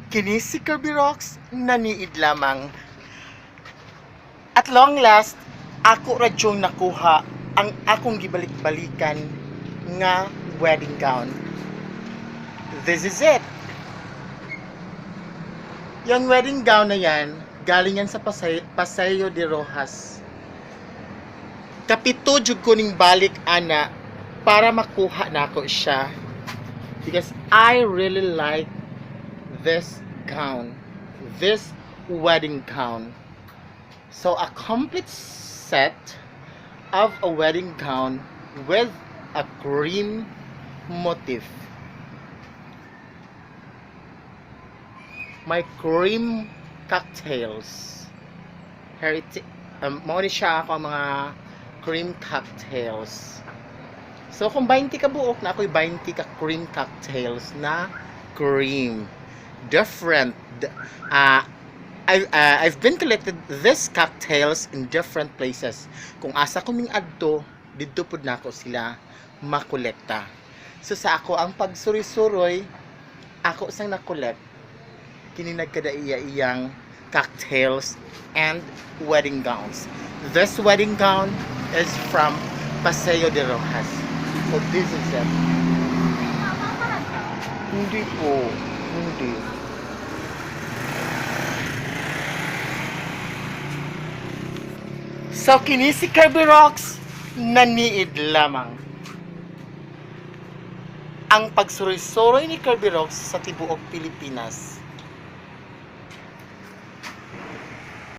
Kini si Kirby Rocks naniid lamang. At long last, ako radyong nakuha ang akong gibalik-balikan nga wedding gown. This is it. Yung wedding gown na yan, galing yan sa Paseo de Rojas. Kapito jud ko ning balik ana para makuha nako siya. Because I really like this gown. This wedding gown. So a complete set of a wedding gown with a cream motif. My cream cocktails. Mao ni siya ako ang mga cream cocktails. So kung 20 ka buok na ako'y 20 ka cream cocktails na cream. Different. I've been collected these cocktails in different places. Kung asa ko ming adto, didto pud nako sila makolekta. So sa ako ang pagsuri-suroy, ako sang nakolekt kini nagkadaiya-iyang cocktails and wedding gowns. This wedding gown is from Paseo de Rojas. So this is it. Hindi po. Hindi. So kini si Kirby Rocks naniid lamang. Ang pagsuroy-suroy ni Kirby Rocks sa tibuok Pilipinas